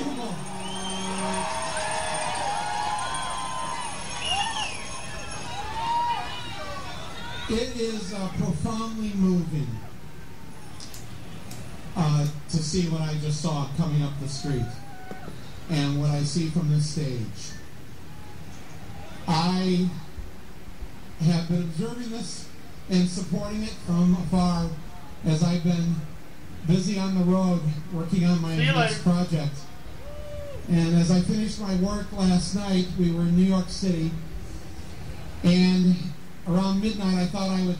unbelievable. It is profoundly moving to see what I just saw coming up the street and what I see from this stage. I have been observing this and supporting it from afar as I've been busy on the road working on my next project. And as I finished my work last night, we were in New York City, and around midnight I thought I would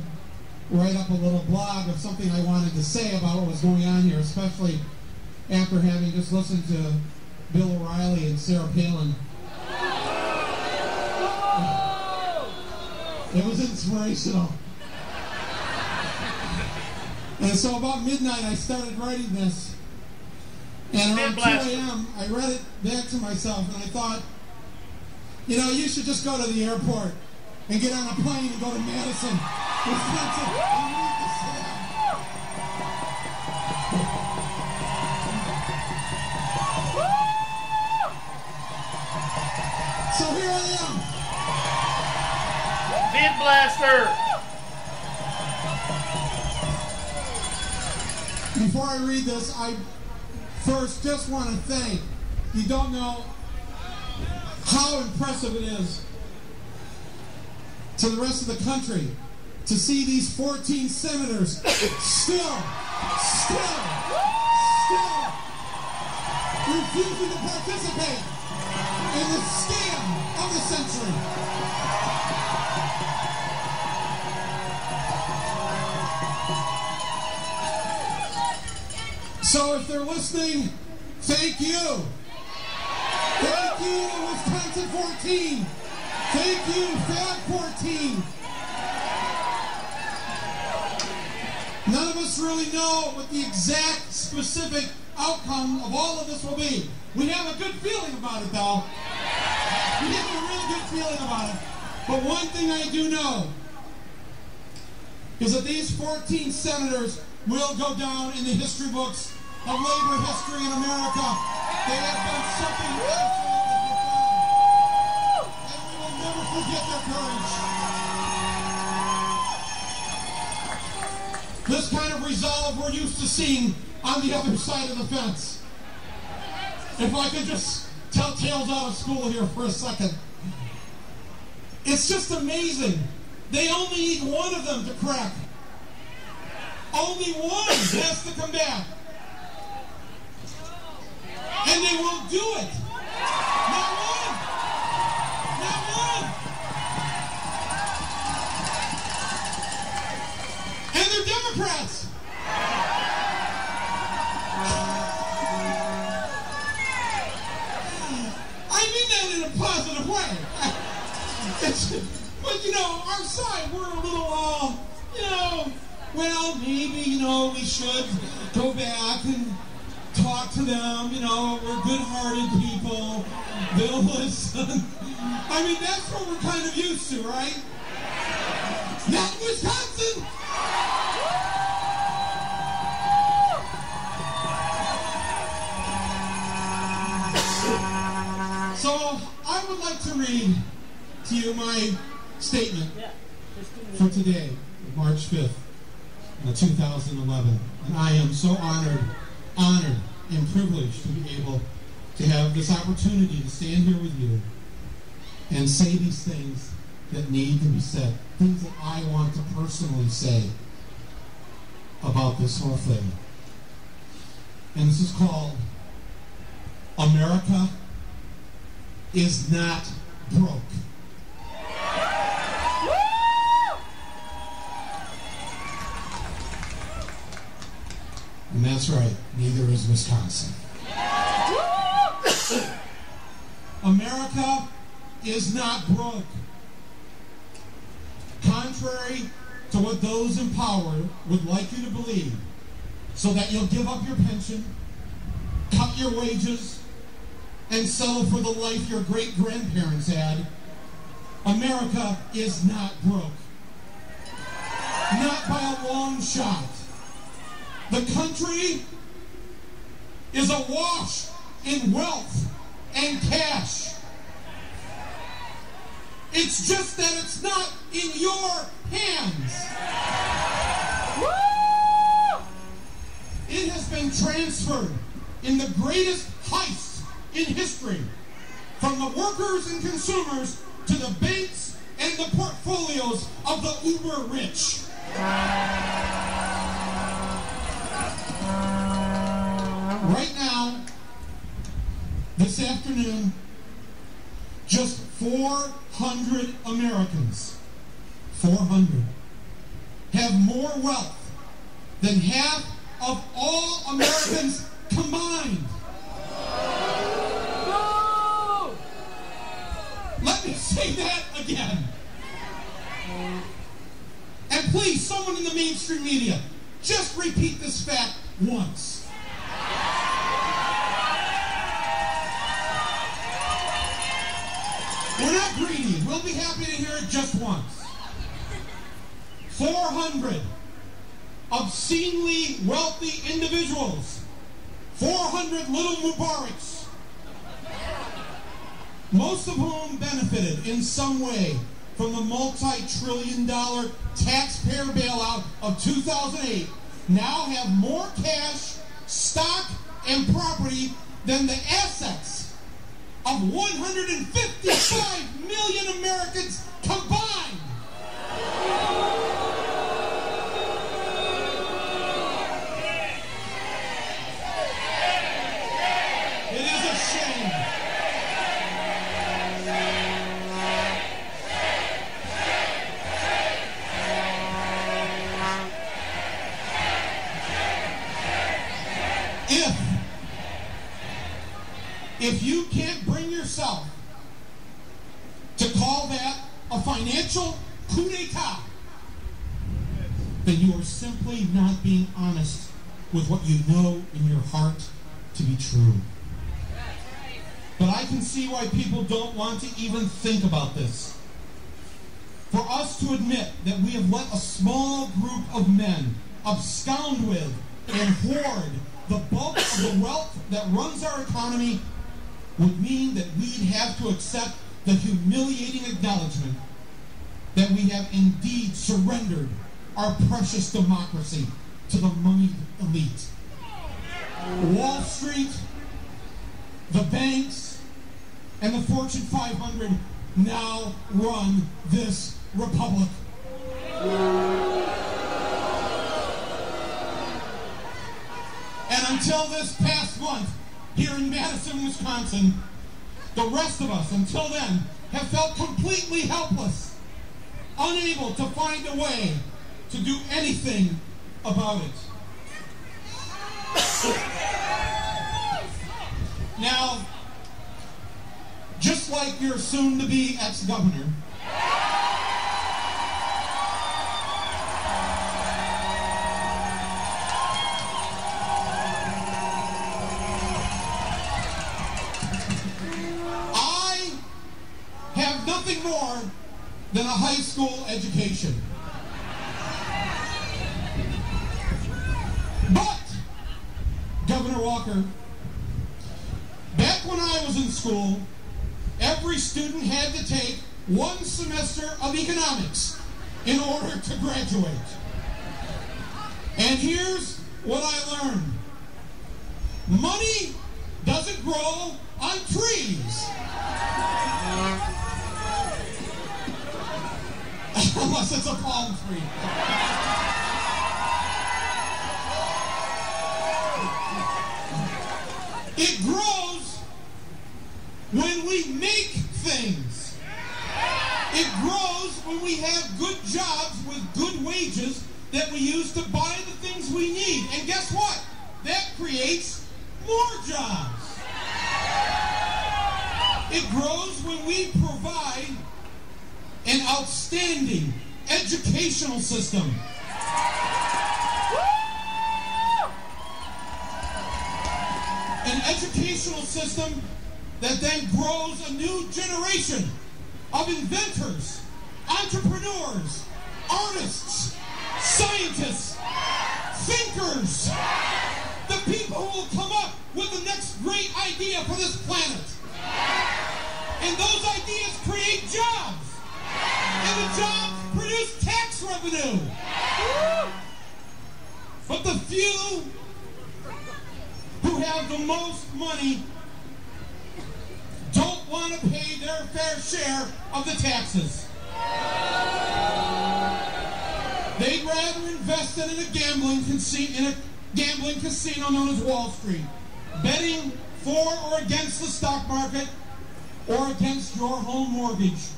write up a little blog of something I wanted to say about what was going on here, especially after having just listened to Bill O'Reilly and Sarah Palin. It was inspirational. And so about midnight I started writing this, and around 2 a.m. I read it back to myself, and I thought, you know, you should just go to the airport and get on a plane and go to Madison, Wisconsin, and read this down. So here I am. Vid Blaster. Before I read this, I first just want to thank, you don't know how impressive it is to the rest of the country to see these 14 senators still refusing to participate in the scam of the century. So if they're listening, thank you. Thank you, Wisconsin 14. Thank you, Fab 14. None of us really know what the exact specific outcome of all of this will be. We have a good feeling about it, though. We have a really good feeling about it. But one thing I do know is that these 14 senators will go down in the history books of labor history in America. They have done something absolutely profound, and we will never forget their courage. This kind of resolve we're used to seeing on the other side of the fence. If I could just tell tales out of school here for a second. It's just amazing. They only need one of them to crack. Only one has to come back. And they won't do it. Not one. Not one. And they're Democrats. I mean that in a positive way. But you know, our side, we're a little, well, maybe, we should go back and talk to them, we're good-hearted people, they'll listen. I mean, that's what we're kind of used to, right? Not in Wisconsin! So, I would like to read to you my statement for today, March 5th, 2011. And I am so honored and privileged to be able to have this opportunity to stand here with you and say these things that need to be said, things that I want to personally say about this whole thing. And this is called America is Not Broke. And that's right, neither is Wisconsin. America is not broke. Contrary to what those in power would like you to believe, so that you'll give up your pension, cut your wages, and settle for the life your great-grandparents had, America is not broke. Not by a long shot. The country is awash in wealth and cash. It's just that it's not in your hands. Woo! It has been transferred in the greatest heist in history from the workers and consumers to the banks and the portfolios of the uber rich. Right now, this afternoon, just 400 Americans, 400, have more wealth than half of all Americans combined. No! Let me say that again. And please, someone in the mainstream media, just repeat this fact once. We're not greedy. We'll be happy to hear it just once. 400 obscenely wealthy individuals. 400 little Mubaraks. Most of whom benefited in some way from the multi-trillion-dollar taxpayer bailout of 2008, now have more cash, stock, and property than the assets of 155 million Americans combined. It is a shame. If you can't bring yourself to call that a financial coup d'etat, then you are simply not being honest with what you know in your heart to be true. But I can see why people don't want to even think about this. For us to admit that we have let a small group of men abscond with and hoard the bulk of the wealth that runs our economy would mean that we'd have to accept the humiliating acknowledgement that we have indeed surrendered our precious democracy to the moneyed elite. Wall Street, the banks, and the Fortune 500 now run this republic. And until this past month, here in Madison, Wisconsin, the rest of us, until then, have felt completely helpless, unable to find a way to do anything about it. Now, just like your soon-to-be ex-governor, nothing more than a high school education. But, Governor Walker, back when I was in school, every student had to take one semester of economics in order to graduate. And here's what I learned. Money doesn't grow on trees. Unless it's a palm tree. It grows when we make things. It grows when we have good jobs with good wages that we use to buy the things we need. And guess what? That creates more jobs. It grows when we provide an outstanding educational system. An educational system that then grows a new generation of inventors, entrepreneurs, artists, scientists, thinkers, the people who will come up with the next great idea for this planet. And those ideas create jobs. And the jobs produce tax revenue. But the few who have the most money don't want to pay their fair share of the taxes. They'd rather invest it in a gambling casino known as Wall Street, betting for or against the stock market or against your home mortgage.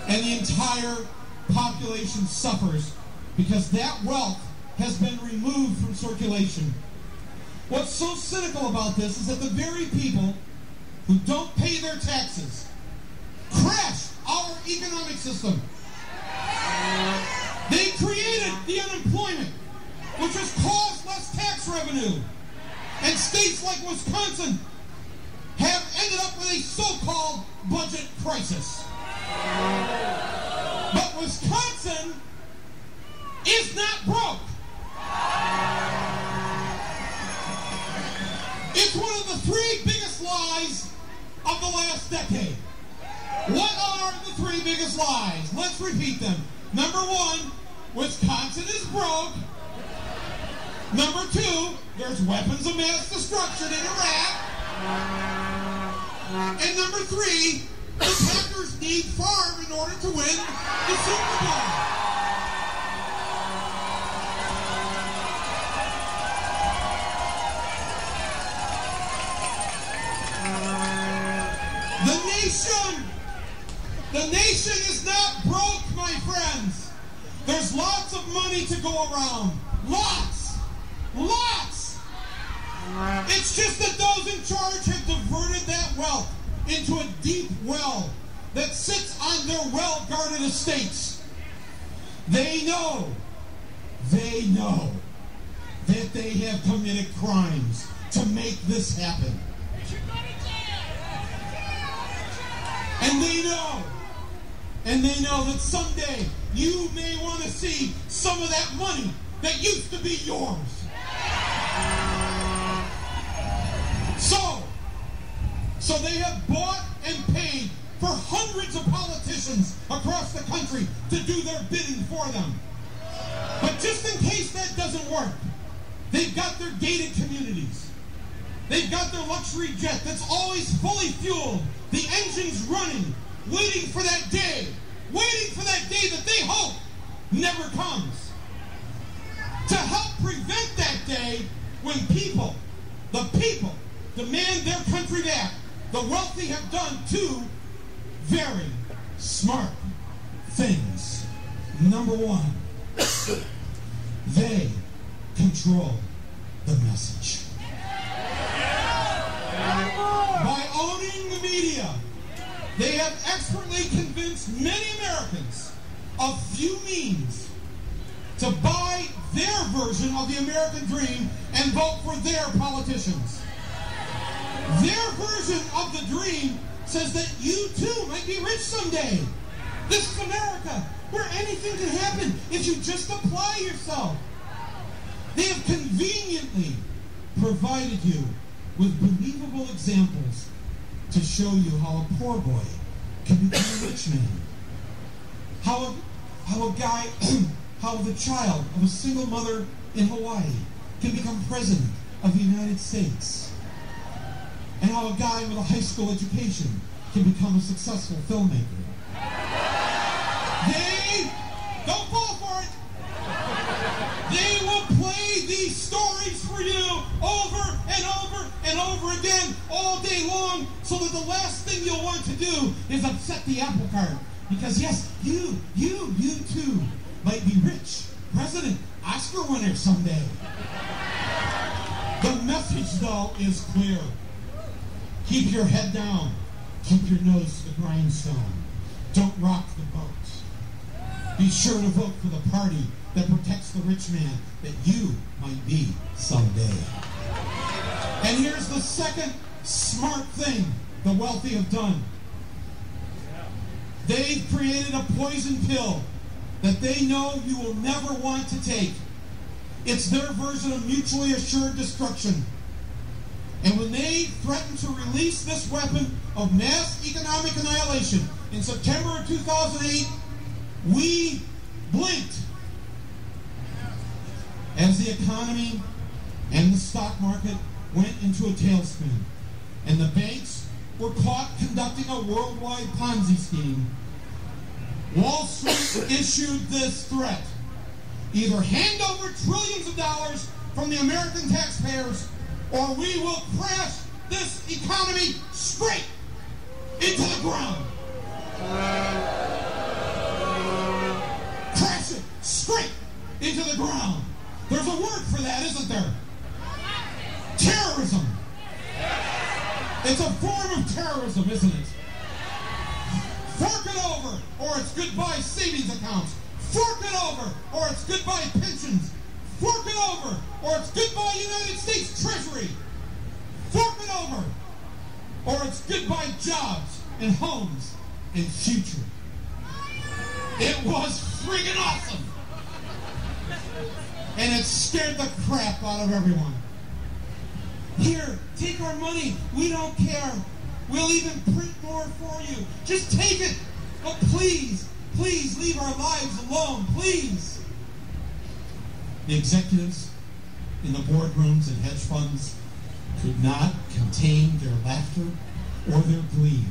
And the entire population suffers because that wealth has been removed from circulation. What's so cynical about this is that the very people who don't pay their taxes crash our economic system. They created the unemployment, which has caused less tax revenue. And states like Wisconsin have ended up with a so-called budget crisis. But Wisconsin is not broke. It's one of the three biggest lies of the last decade. What are the three biggest lies? Let's repeat them. Number one, Wisconsin is broke. Number two, there's weapons of mass destruction in Iraq. And number three, the Packers need Favre in order to win the Super Bowl. The nation is not broke, my friends. There's lots of money to go around. Lots. Lots. It's just that those in charge have diverted that wealth into a deep well that sits on their well-guarded estates. They know that they have committed crimes to make this happen. And they know that someday you may want to see some of that money that used to be yours. So they have bought and paid for hundreds of politicians across the country to do their bidding for them. But just in case that doesn't work, they've got their gated communities. They've got their luxury jet that's always fully fueled, the engine's running, waiting for that day that they hope never comes. To help prevent that day when the people, demand their country back, the wealthy have done two very smart things. Number one, they control the message. By owning the media, they have expertly convinced many Americans of few means to buy their version of the American dream and vote for their politicians. Their version of the dream says that you too might be rich someday. This is America, where anything can happen if you just apply yourself. They have conveniently provided you with believable examples to show you how a poor boy can become a rich man. How the child of a single mother in Hawaii can become president of the United States. And how a guy with a high school education can become a successful filmmaker. They don't fall for it. They will play these stories for you over and over and over again all day long, so that the last thing you'll want to do is upset the apple cart. Because yes, you too might be rich, president, Oscar winner someday. The message, though, is clear. Keep your head down. Keep your nose to the grindstone. Don't rock the boat. Be sure to vote for the party that protects the rich man that you might be someday. And here's the second smart thing the wealthy have done. They've created a poison pill that they know you will never want to take. It's their version of mutually assured destruction. And when they threatened to release this weapon of mass economic annihilation in September of 2008, we blinked as the economy and the stock market went into a tailspin. And the banks were caught conducting a worldwide Ponzi scheme. Wall Street issued this threat: either hand over trillions of dollars from the American taxpayers, or we will crash this economy straight into the ground. Crash it straight into the ground. There's a word for that, isn't there? Terrorism. It's a form of terrorism, isn't it? Fork it over, or it's goodbye savings accounts. Fork it over, or it's goodbye pensions. Fork it over, or it's goodbye United States Treasury. Fork it over, or it's goodbye jobs and homes and future. It was friggin' awesome. And it scared the crap out of everyone. Here, take our money. We don't care. We'll even print more for you. Just take it. But please, please leave our lives alone, please. The executives in the boardrooms and hedge funds could not contain their laughter or their glee.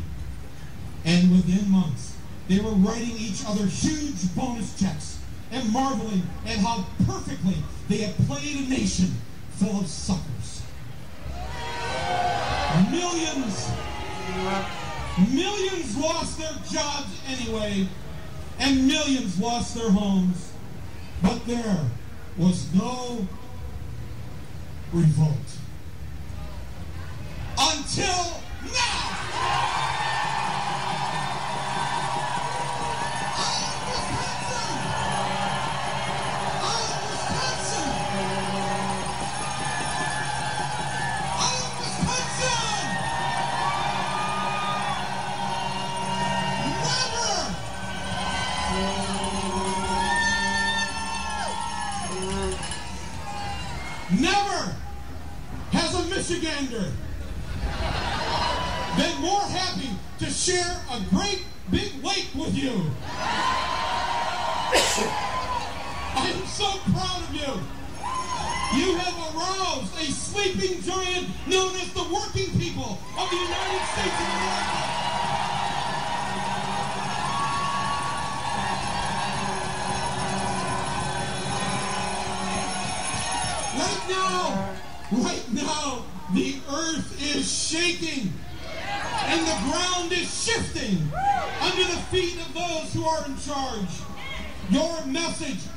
And within months, they were writing each other huge bonus checks and marveling at how perfectly they had played a nation full of suckers. Millions lost their jobs anyway, and millions lost their homes. But there was no revolt. Until now! Never has a Michigander been more happy to share a great big lake with you. I'm so proud of you. You have aroused a sleeping giant known as the working people of the United States of America. Right now, the earth is shaking and the ground is shifting under the feet of those who are in charge. Your message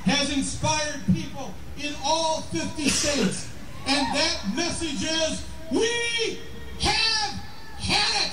has inspired people in all 50 states. And that message is, we have had it!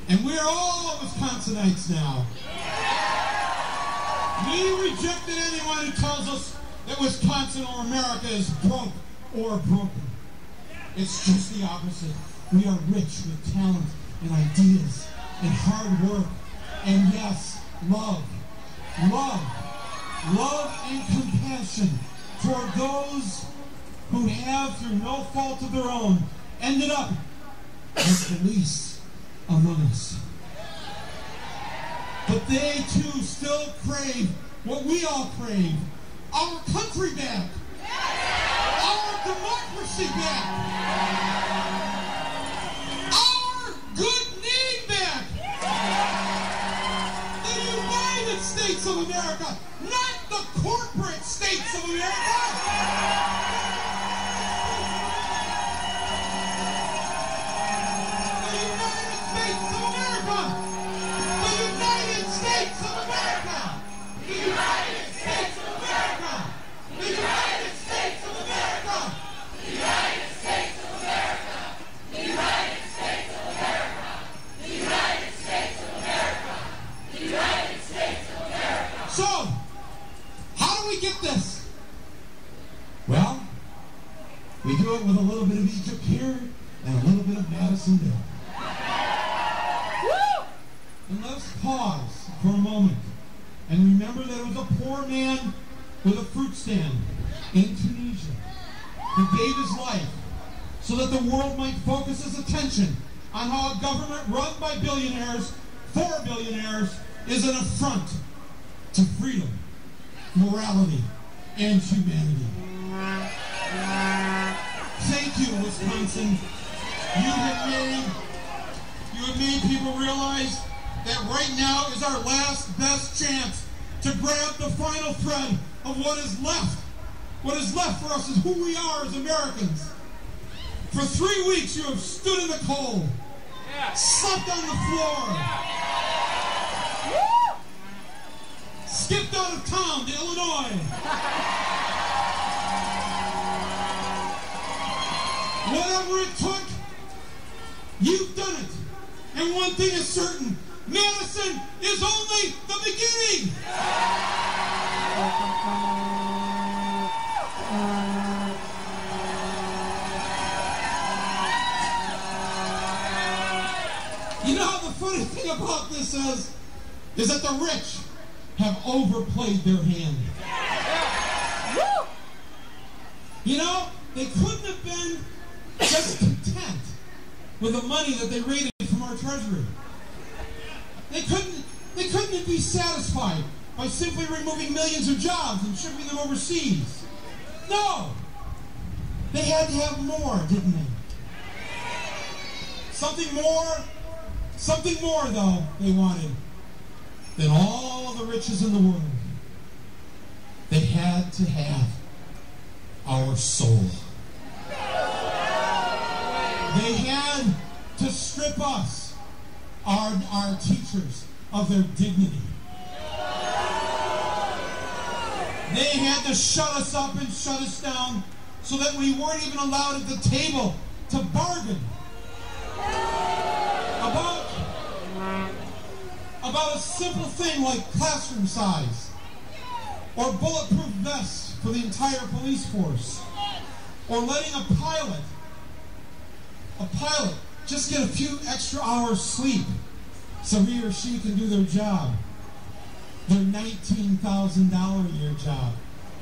And we're all Wisconsinites now. We rejected anyone who tells us that Wisconsin or America is broke or broken. It's just the opposite. We are rich with talent and ideas and hard work. And yes, love. Love and compassion toward those who have, through no fault of their own, ended up as the least among us. But they too still crave what we all crave: our country back, our democracy back, our good name back. The United States of America, not the corporate states of America. what Madison did. And let's pause for a moment and remember that it was a poor man with a fruit stand in Tunisia who gave his life so that the world might focus its attention on how a government run by billionaires, for billionaires, is an affront to freedom, morality, and humanity. Thank you, Wisconsin. You have made people realize that right now is our last best chance to grab the final thread of what is left. What is left for us is who we are as Americans. For 3 weeks you have stood in the cold, slept on the floor, skipped out of town to Illinois. Whatever it took, you've done it. And one thing is certain, Madison is only the beginning. You know, the funny thing about this is that the rich have overplayed their hand. You know, they couldn't have been just content with the money that they raided from our treasury. They couldn't be satisfied by simply removing millions of jobs and shipping them overseas. No! They had to have more, didn't they? Something more, though, they wanted than all the riches in the world. They had to have our soul. They had to strip us, our teachers, of their dignity. They had to shut us up and shut us down so that we weren't even allowed at the table to bargain about a simple thing like classroom size or bulletproof vests for the entire police force, or letting a pilot just get a few extra hours sleep so he or she can do their job, their $19,000 a year job.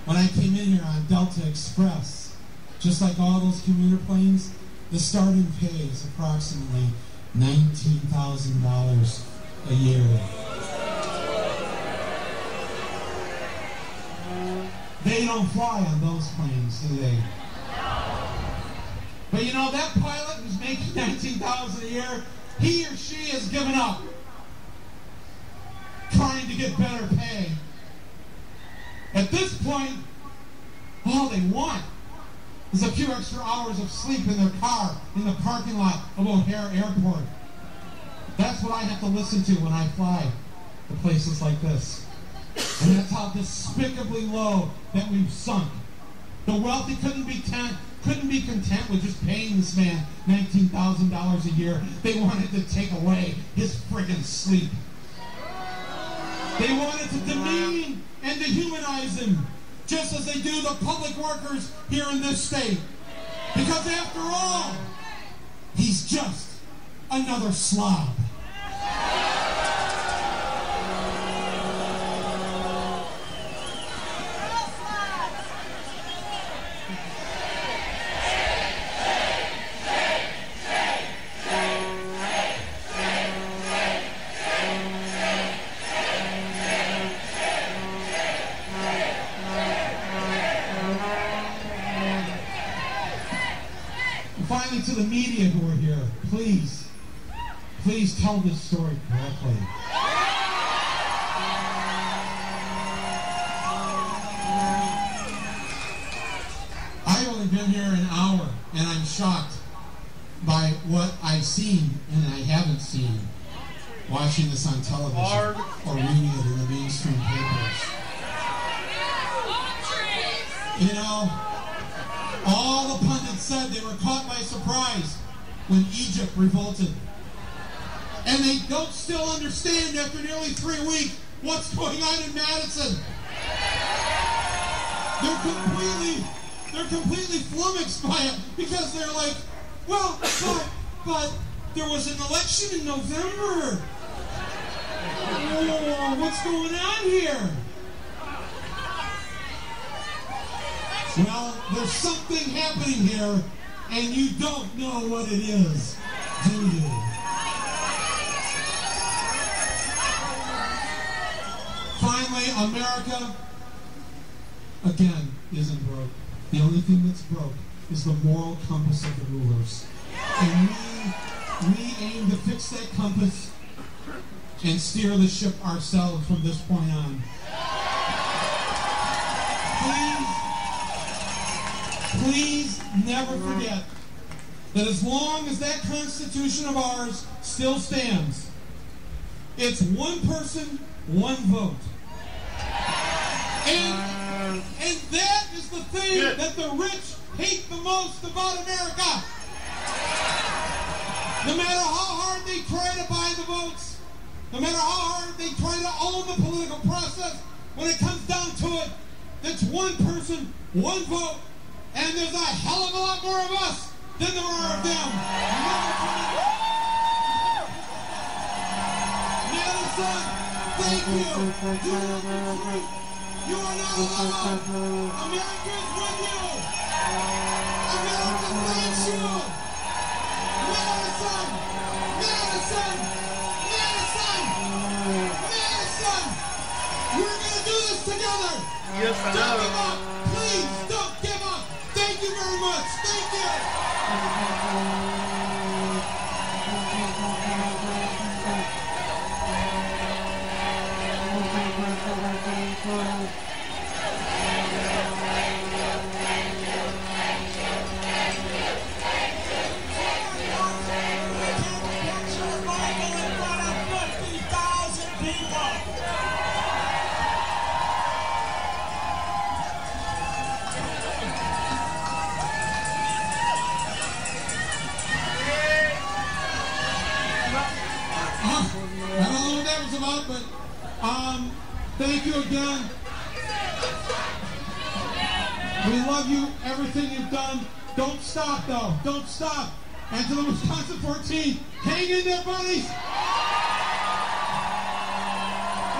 When I came in here on Delta Express, just like all those commuter planes, the starting pay is approximately $19,000 a year. They don't fly on those planes, do they? But you know, that pilot who's making $19,000 a year, he or she has given up trying to get better pay. At this point, all they want is a few extra hours of sleep in their car in the parking lot of O'Hare Airport. That's what I have to listen to when I fly to places like this. And that's how despicably low that we've sunk. The wealthy couldn't be content with just paying this man $19,000 a year. They wanted to take away his friggin' sleep. They wanted to demean and dehumanize him, just as they do the public workers here in this state. Because after all, he's just another slob. Finally, to the media who are here, please tell this story correctly. I've only been here an hour, and I'm shocked by what I've seen and I haven't seen watching this on television or reading it in the mainstream papers. You know, all the pundits said they were caught by surprise when Egypt revolted. And they don't still understand after nearly 3 weeks what's going on in Madison. They're completely flummoxed by it because they're like, well, But there was an election in November. Oh, what's going on here? Well, there's something happening here, and you don't know what it is, do you? Finally, America, again, isn't broke. The only thing that's broke is the moral compass of the rulers. And we aim to fix that compass and steer the ship ourselves from this point on. Please never forget that as long as that Constitution of ours still stands, it's one person, one vote. And that is the thing that the rich hate the most about America. No matter how hard they try to buy the votes, no matter how hard they try to own the political process, when it comes down to it, it's one person, one vote, and there's a hell of a lot more of us than there are of them. Madison, thank you. You are not alone. America is with you. America thanks you. Madison, Madison, Madison, Madison. We're going to do this together. Yes, I Don't know. give up. Please don't give up. Thank you very much. Thank you. I don't know what that was about, but thank you again. We love you, everything you've done. Don't stop, though. Don't stop. And to the Wisconsin 14, hang in there, buddies.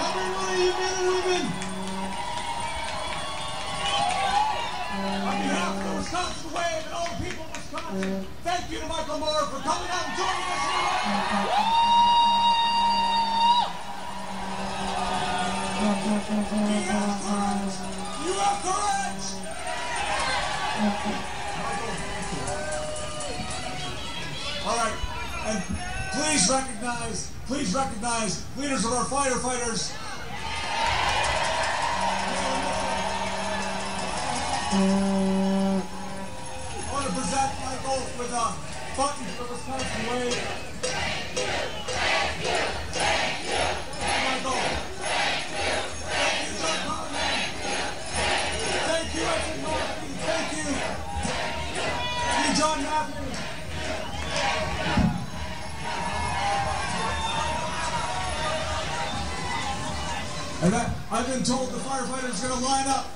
Every one of you men and women. On behalf of the Wisconsin Wave and all the people of Wisconsin, thank you to Michael Moore for coming out and joining us here. You have courage! All right, and please recognize leaders of our firefighters. I want to present Michael with a button for the Wisconsin Wave. Michael. John Matthews. And I've been told the firefighters are going to line up